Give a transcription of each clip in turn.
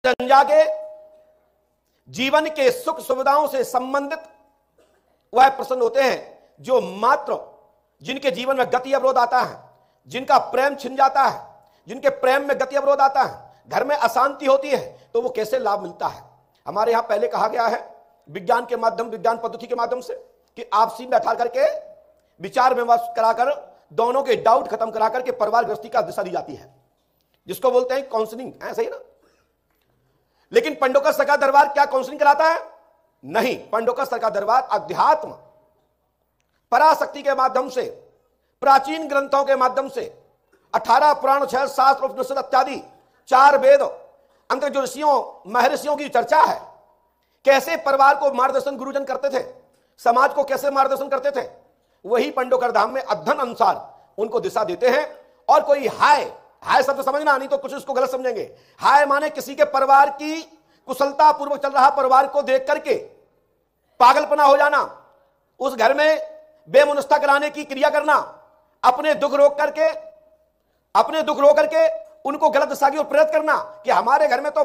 जंजा के जीवन के सुख सुविधाओं से संबंधित वह प्रसन्न होते हैं जो मात्र जिनके जीवन में गति अवरोध आता है, जिनका प्रेम छिन जाता है, जिनके प्रेम में गति अवरोध आता है, घर में अशांति होती है, तो वो कैसे लाभ मिलता है। हमारे यहां पहले कहा गया है विज्ञान के माध्यम, विज्ञान पद्धति के माध्यम से कि आपसी बैठा करके विचार विमर्श कराकर दोनों के डाउट खत्म करा करके परिवार गृहस्थी का दिशा दी जाती है, जिसको बोलते हैं काउंसलिंग, है सही ना। लेकिन पंडोकर सरकार दरबार क्या काउंसलिंग कराता है? नहीं, पंडोकर सरकार दरबार अध्यात्म पराशक्ति के माध्यम से, प्राचीन ग्रंथों के माध्यम से 18 पुराण, 6 शास्त्र, उपनिषद इत्यादि 4 वेद अंतर जो ऋषियों महर्षियों की चर्चा है, कैसे परिवार को मार्गदर्शन गुरुजन करते थे, समाज को कैसे मार्गदर्शन करते थे, वही पंडोकर धाम में अध्ययन अनुसार उनको दिशा देते हैं। और कोई हाय शब्द समझना, नहीं तो कुछ उसको गलत समझेंगे। हाय माने किसी के परिवार की कुशलता पूर्वक चल रहा परिवार को देख करके पागलपना हो जाना, उस घर में बेमुनस्ता कराने की क्रिया करना, अपने दुख रोक करके उनको गलत दिशा की ओर प्रेरित करना कि हमारे घर में तो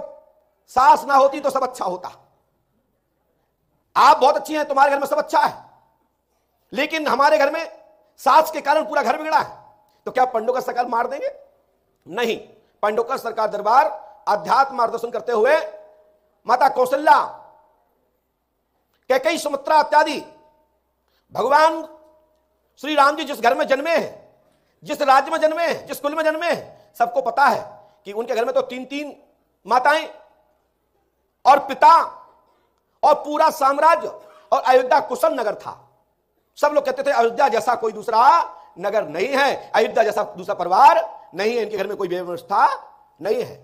सास ना होती तो सब अच्छा होता, आप बहुत अच्छी हैं, तुम्हारे घर में सब अच्छा है, लेकिन हमारे घर में सास के कारण पूरा घर बिगड़ा है। तो क्या पंडोकर सरकार मार देंगे? नहीं, पंडोकर सरकार दरबार अध्यात्म मार्गदर्शन करते हुए माता कौशल्या, कैकेयी, सुमित्रा इत्यादि भगवान श्री राम जी जिस घर में जन्मे हैं, जिस राज्य में जन्मे हैं, जिस कुल में जन्मे हैं, सबको पता है कि उनके घर में तो 3-3 माताएं और पिता और पूरा साम्राज्य, और अयोध्या कुशल नगर था। सब लोग कहते थे अयोध्या जैसा कोई दूसरा नगर नहीं है, अयोध्या जैसा दूसरा परिवार नहीं है, इनके घर में कोई व्यवस्था नहीं है।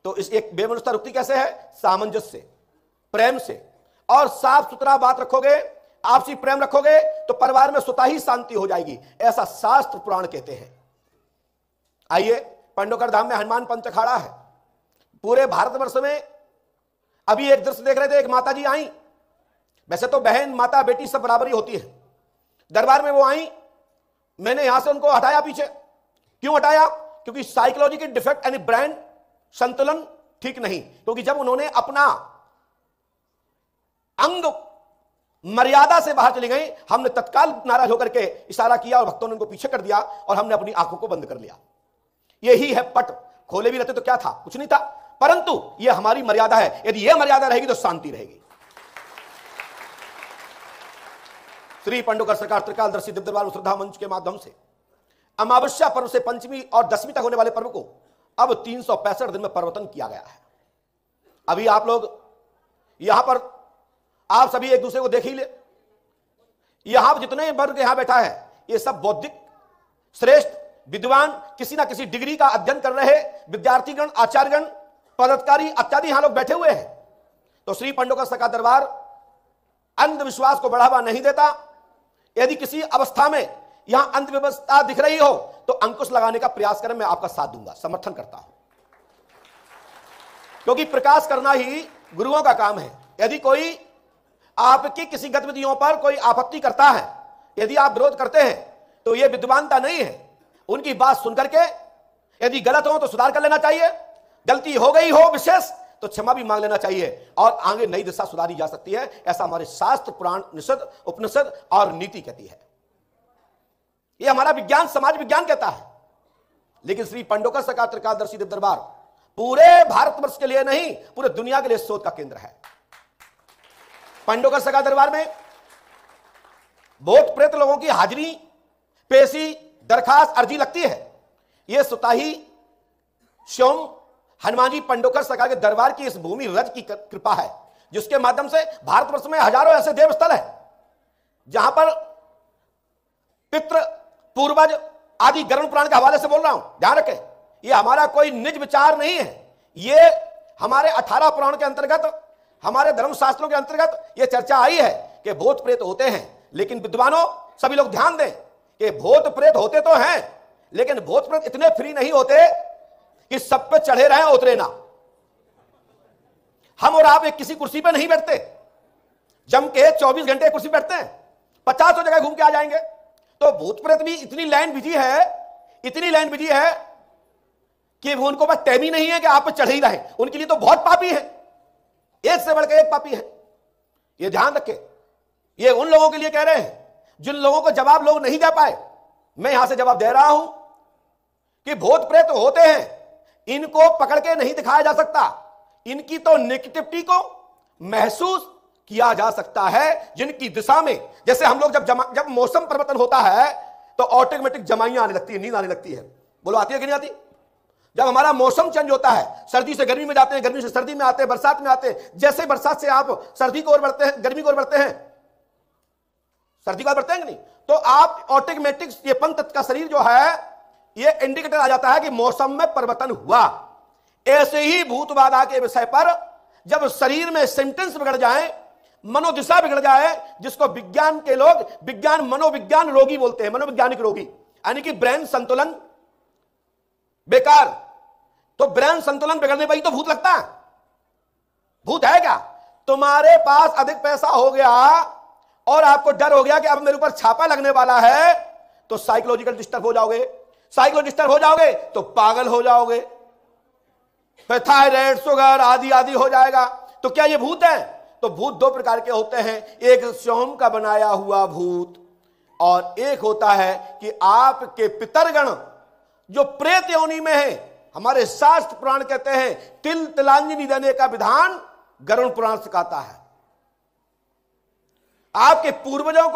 तो इस एक व्यवस्था रुकती कैसे है? सामंजस्य से, प्रेम से, और साफ सुथरा बात रखोगे, आपसी प्रेम रखोगे तो परिवार में स्वतः ही शांति हो जाएगी, ऐसा शास्त्र पुराण कहते हैं। आइए, पंडोकर धाम में हनुमान पंच अखाड़ा है। पूरे भारतवर्ष में अभी एक दृश्य देख रहे थे, एक माता जी आई, वैसे तो बहन माता बेटी सब बराबरी होती है, दरबार में वो आई, मैंने यहां से उनको हटाया पीछे। क्यों हटाया? क्योंकि साइकोलॉजी की डिफेक्ट यानी ब्रांड संतुलन ठीक नहीं, क्योंकि जब उन्होंने अपना अंग मर्यादा से बाहर चली गई, हमने तत्काल नाराज होकर के इशारा किया और भक्तों ने उनको पीछे कर दिया और हमने अपनी आंखों को बंद कर लिया। यही है पट, खोले भी रहते तो क्या था? कुछ नहीं था, परंतु यह हमारी मर्यादा है, यदि यह मर्यादा रहेगी तो शांति रहेगी। श्री पंडोकर सरकार त्रिकालदर्शी दिव्य दरबार श्रद्धा मंच के माध्यम से अमावस्या पर्व से पंचमी और दशमी तक होने वाले पर्व को अब 365 दिन में परिवर्तन किया गया है। अभी आप लोग यहां पर आप सभी एक दूसरे को देख ही ले, यहां जितने वर्ग यहां बैठा है ये सब बौद्धिक श्रेष्ठ विद्वान, किसी ना किसी डिग्री का अध्ययन कर रहे विद्यार्थीगण, आचार्यगण, पदाधिकारी इत्यादि यहां लोग बैठे हुए हैं। तो श्री पंडोकर सरकार दरबार अंधविश्वास को बढ़ावा नहीं देता। यदि किसी अवस्था में यहां अंधव्यवस्था दिख रही हो तो अंकुश लगाने का प्रयास करें, मैं आपका साथ दूंगा, समर्थन करता हूं, क्योंकि प्रकाश करना ही गुरुओं का काम है। यदि कोई आपकी किसी गतिविधियों पर कोई आपत्ति करता है, यदि आप विरोध करते हैं, तो यह विद्वानता नहीं है। उनकी बात सुनकर के यदि गलत हो तो सुधार कर लेना चाहिए, गलती हो गई हो विशेष तो क्षमा भी मांग लेना चाहिए और आगे नई दिशा सुधारी जा सकती है, ऐसा हमारे शास्त्र, पुराण, निषद, उपनिषद और नीति कहती है। यह हमारा विज्ञान, समाज विज्ञान कहता है। लेकिन श्री पंडोकर सरकार त्रिकालदर्शी दिव्य दरबार पूरे भारतवर्ष के लिए नहीं, पूरे दुनिया के लिए शोध का केंद्र है। पंडोकर सरकार दरबार में भूत प्रेत लोगों की हाजिरी, पेशी, दरखास्त, अर्जी लगती है। यह स्वतः ही स्वयं हनुमान जी पंडोकर सरकार के दरबार की इस भूमि रज की कृपा है, जिसके माध्यम से भारतवर्ष में हजारों ऐसे देवस्थल है जहां पर पितृ, पूर्वज आदि गरुड़ पुराण के हवाले से बोल रहा हूं, ध्यान रखें। यह हमारा कोई निज विचार नहीं है, यह हमारे 18 पुराण के अंतर्गत, हमारे धर्मशास्त्रों के अंतर्गत यह चर्चा आई है कि भूत प्रेत होते हैं। लेकिन विद्वानों सभी लोग ध्यान दें कि भूत प्रेत होते तो हैं, लेकिन भूत प्रेत इतने फ्री नहीं होते कि सब पे चढ़े रहे उतरे ना। हम और आप एक किसी कुर्सी पे नहीं बैठते, जम के 24 घंटे कुर्सी बैठते हैं, 50 जगह घूम के आ जाएंगे। तो भूत प्रेत भी इतनी लाइन बिजी है, इतनी लाइन बिजी है कि उनको बस टैमी नहीं है कि आप पे चढ़ ही रहे, उनके लिए तो बहुत पापी है, एक से बढ़कर एक पापी है। ये ध्यान रखें। ये उन लोगों के लिए कह रहे हैं जिन लोगों को जवाब लोग नहीं दे पाए। मैं यहां से जवाब दे रहा हूं कि भूत प्रेत होते हैं, इनको पकड़ के नहीं दिखाया जा सकता, इनकी तो नेगेटिविटी को महसूस किया जा सकता है, जिनकी दिशा में, जैसे हम लोग जब मौसम परिवर्तन होता है तो ऑटोमेटिक जमाइयां आने लगती है, नींद आने लगती है। बोलो आती है कि नहीं आती? जब हमारा मौसम चेंज होता है, सर्दी से गर्मी में जाते हैं, गर्मी से सर्दी में आते हैं, बरसात में आते हैं, जैसे बरसात से आप सर्दी की ओर बढ़ते हैं, गर्मी की ओर बढ़ते हैं, सर्दी की ओर बढ़ते हैं कि नहीं, तो आप ऑटोमेटिक ये पंचतत्व का शरीर जो है ये इंडिकेटर आ जाता है कि मौसम में परिवर्तन हुआ। ऐसे ही भूत बाधा के विषय पर जब शरीर में सेंटेंस बिगड़ जाए, मनोदिशा बिगड़ जाए, जिसको विज्ञान के लोग मनोविज्ञान रोगी बोलते हैं, मनोवैज्ञानिक रोगी, यानी कि ब्रेन संतुलन बेकार, तो ब्रेन संतुलन बिगड़ने पर ही तो भूत लगता है। भूत है क्या? तुम्हारे पास अधिक पैसा हो गया और आपको डर हो गया कि अब मेरे ऊपर छापा लगने वाला है, तो साइकोलॉजिकल डिस्टर्ब हो जाओगे, साइकोलॉजिकल हो जाओगे तो पागल हो जाओगे, फिर थायराइड, शुगर आदि आदि हो जाएगा। तो क्या ये भूत है? तो भूत दो प्रकार के होते हैं, एक स्वयं का बनाया हुआ भूत और एक होता है कि आपके पितरगण जो प्रेत योनि में है। हमारे शास्त्र पुराण कहते हैं तिल तिलांजलि देने का विधान गरुड़ पुराण सिखाता है। आपके पूर्वजों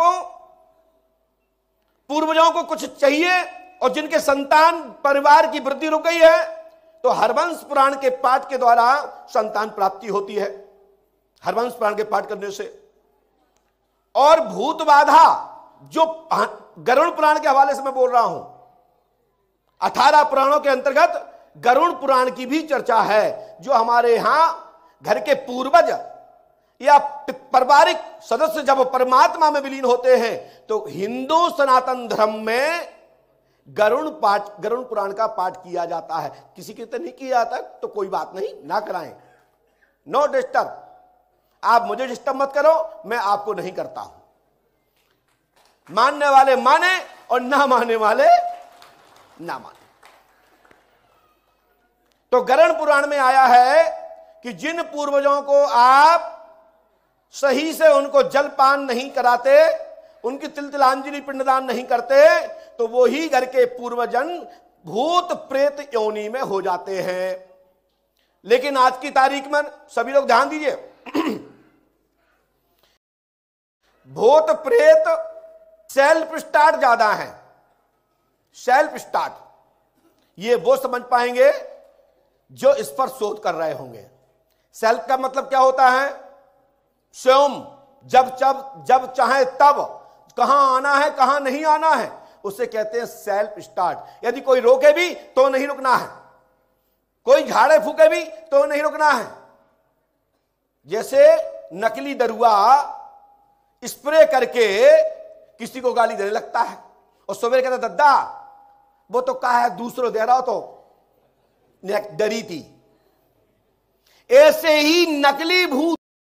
को कुछ चाहिए और जिनके संतान परिवार की वृद्धि रुक गई है, तो हरवंश पुराण के पाठ के द्वारा संतान प्राप्ति होती है, हरवंश पुराण के पाठ करने से। और भूत बाधा जो गरुड़ पुराण के हवाले से मैं बोल रहा हूं, 18 पुराणों के अंतर्गत गरुड़ पुराण की भी चर्चा है। जो हमारे यहां घर के पूर्वज या पारिवारिक सदस्य जब परमात्मा में विलीन होते हैं, तो हिंदू सनातन धर्म में गरुड़ पुराण का पाठ किया जाता है। किसी की नहीं किया जाता तो कोई बात नहीं, ना कराएं, नो डिस्टर्ब। आप मुझे डिस्टर्ब मत करो, मैं आपको नहीं करता हूं। मानने वाले माने और ना मानने वाले ना माने। तो गरुड़ पुराण में आया है कि जिन पूर्वजों को आप सही से उनको जलपान नहीं कराते, उनकी तिल तिलांजलि पिंडदान नहीं करते, तो वो ही घर के पूर्वजन भूत प्रेत योनि में हो जाते हैं। लेकिन आज की तारीख में सभी लोग ध्यान दीजिए, भूत प्रेत सेल्फ स्टार्ट ज्यादा है। सेल्फ स्टार्ट ये वो समझ पाएंगे जो इस पर शोध कर रहे होंगे। सेल्फ का मतलब क्या होता है? स्वयं जब चाहे तब, कहां आना है कहां नहीं आना है, उसे कहते हैं सेल्फ स्टार्ट। यदि कोई रोके भी तो नहीं रुकना है, कोई झाड़े फूके भी तो नहीं रुकना है। जैसे नकली दरुआ स्प्रे करके किसी को गाली देने लगता है और सवेरे कहता दद्दा वो तो कहा है दूसरों दे रहा हो तो डरी थी। ऐसे ही नकली भूत